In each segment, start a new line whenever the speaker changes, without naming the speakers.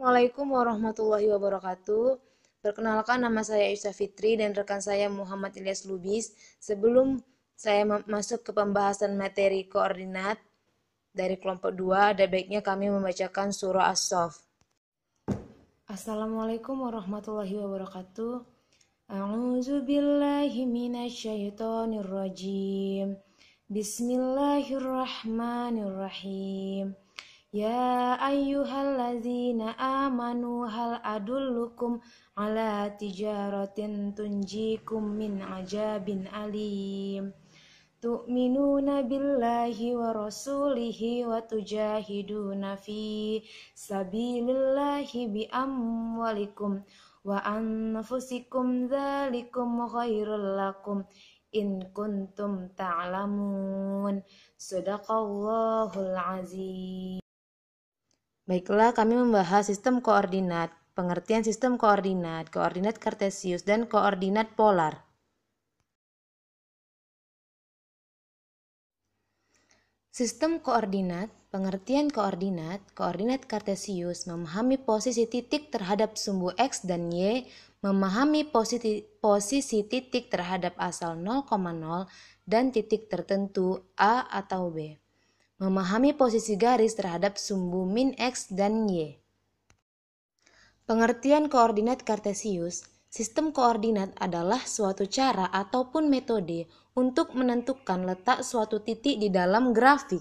Assalamualaikum warahmatullahi wabarakatuh. Perkenalkan, nama saya Isa Fitri dan rekan saya Muhammad Ilyas Lubis. Sebelum saya masuk ke pembahasan materi koordinat dari kelompok 2, ada baiknya kami membacakan surah As-Saff. Assalamualaikum warahmatullahi wabarakatuh. A'udzu billahi minasyaitonir rajim. Bismillahirrahmanirrahim. Ya ayyuhallazina amanu hal adullukum ala tijaratin tunjikum min ajabin alim. Tu'minuna billahi wa rasulihi wa tujahiduna fi sabilillahi bi amwalikum wa anfusikum dzalikum khairul lakum in kuntum ta'lamun. Shadaqallahul azim. Baiklah, kami membahas sistem koordinat, pengertian sistem koordinat, koordinat kartesius, dan koordinat polar. Sistem koordinat, pengertian koordinat, koordinat kartesius, memahami posisi titik terhadap sumbu X dan Y, memahami posisi titik terhadap asal 0,0 dan titik tertentu A atau B. Memahami posisi garis terhadap sumbu min X dan Y. Pengertian koordinat kartesius, sistem koordinat adalah suatu cara ataupun metode untuk menentukan letak suatu titik di dalam grafik.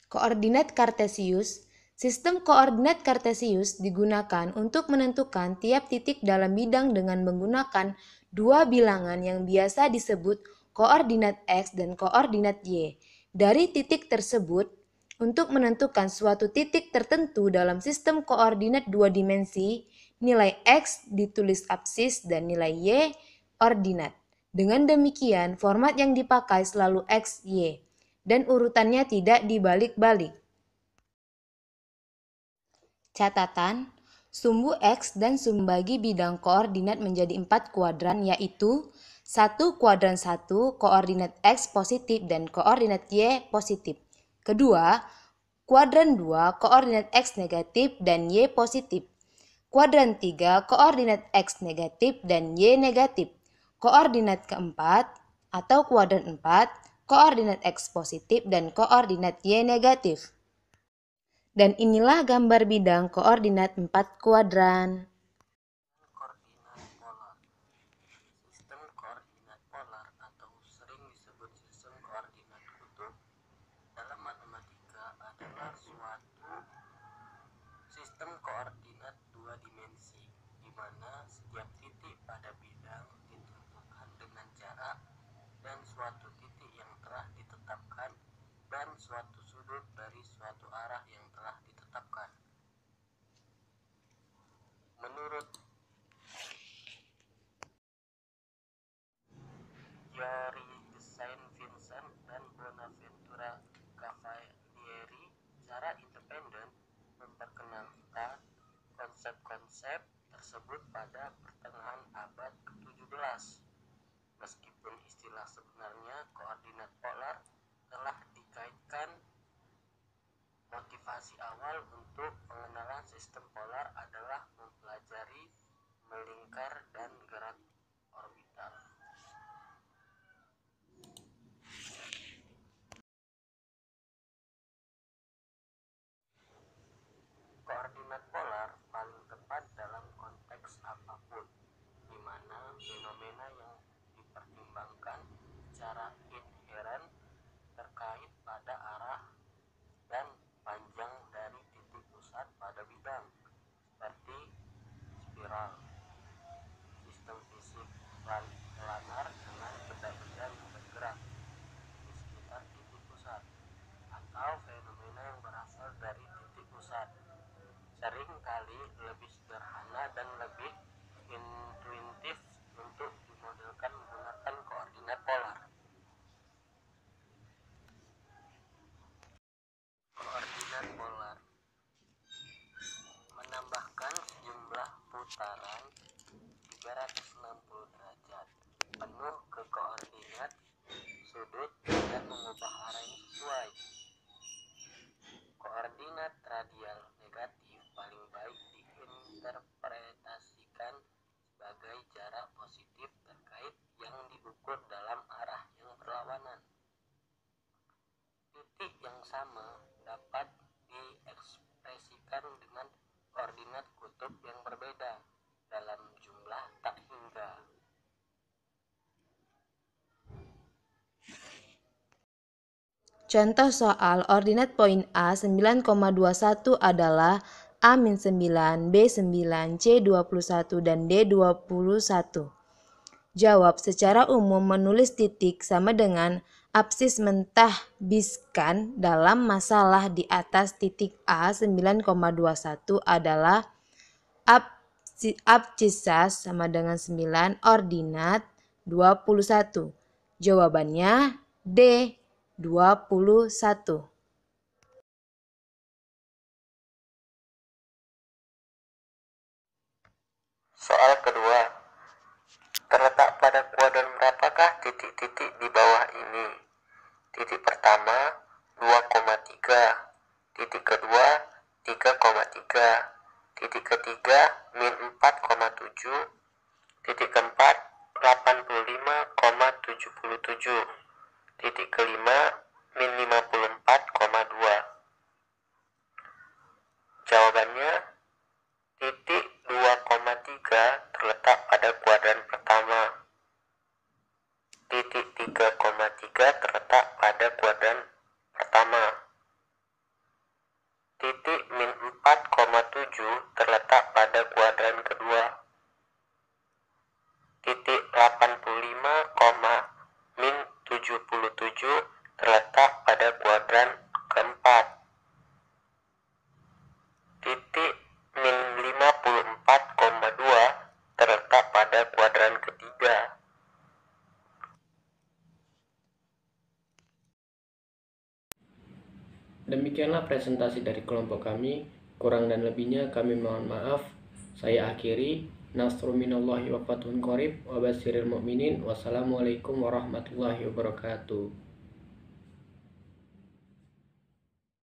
Koordinat kartesius, sistem koordinat kartesius digunakan untuk menentukan tiap titik dalam bidang dengan menggunakan dua bilangan yang biasa disebut koordinat X dan koordinat Y. Dari titik tersebut, untuk menentukan suatu titik tertentu dalam sistem koordinat dua dimensi, nilai X ditulis absis dan nilai Y ordinat. Dengan demikian, format yang dipakai selalu X, Y, dan urutannya tidak dibalik-balik. Catatan, sumbu X dan sumbu bagi bidang koordinat menjadi 4 kuadran, yaitu 1 kuadran 1 koordinat X positif dan koordinat Y positif. Kedua, kuadran 2 koordinat X negatif dan Y positif. Kuadran 3 koordinat X negatif dan Y negatif. Koordinat keempat atau kuadran 4 koordinat X positif dan koordinat Y negatif. Dan inilah gambar bidang koordinat 4 kuadran.
Koordinat polar. Sistem koordinat polar atau sering disebut sistem koordinat kutub dalam matematika adalah suatu sistem koordinat dua dimensi di mana setiap titik pada bidang ditentukan dengan jarak dan suatu titik yang telah ditetapkan dan suatu sudut dari suatu arah yang telah ditetapkan. Menurut teori de Saint-Vincent dan Bonaventura Cavalieri, secara independen memperkenalkan konsep-konsep tersebut pada pertengahan abad ke-17. Meskipun istilah sebenarnya koordinat polar telah dikaitkan, motivasi awal untuk pengenalan sistem polar adalah mempelajari melingkar dan gerak orbital. Koordinat polar paling tepat dalam konteks apapun, di mana fenomena yang dipertimbangkan secara inheren terkait pada arah dan panjang dari titik pusat pada bidang, seperti spiral, sistem fisik planar dengan benda-benda yang bergerak di sekitar titik pusat, atau fenomena yang berasal dari titik pusat. Sering kali lebih sederhana dan lebih intuitif untuk dimodelkan menggunakan koordinat polar. Koordinat polar menambahkan sejumlah putaran 360 derajat penuh ke koordinat sudut dan mengubah arah yang sesuai. Koordinat radial negatif paling diinterpretasikan sebagai jarak positif terkait yang diukur dalam arah yang berlawanan. Titik yang sama dapat diekspresikan dengan koordinat kutub yang berbeda dalam jumlah tak hingga.
Contoh soal ordinat poin A 9,21 adalah A-9, B9, C21, dan D21. Jawab secara umum menulis titik sama dengan absis mentahbiskan dalam masalah di atas titik A 9,21 adalah abscisas sama dengan 9 ordinat 21. Jawabannya D 21.
Soal kedua, terletak pada kuadran berapakah titik-titik di bawah ini? Titik pertama 2,3, titik kedua 3,3, titik ketiga min 4,7, titik keempat 85,77, titik kelima min 54,2. Jawabannya titik 2,3 terletak pada kuadran pertama. Titik 3,3 terletak pada kuadran pertama. Titik min 4,7 terletak pada kuadran kedua. Titik 85, min 77 terletak pada kuadran keempat. Titik min 54,2 terletak pada kuadran ketiga.
Demikianlah presentasi dari kelompok kami. Kurang dan lebihnya kami mohon maaf. Saya akhiri. Nasrun minallahi wa fathun qarib wa basyiril mu'minin. Wassalamualaikum warahmatullahi wabarakatuh.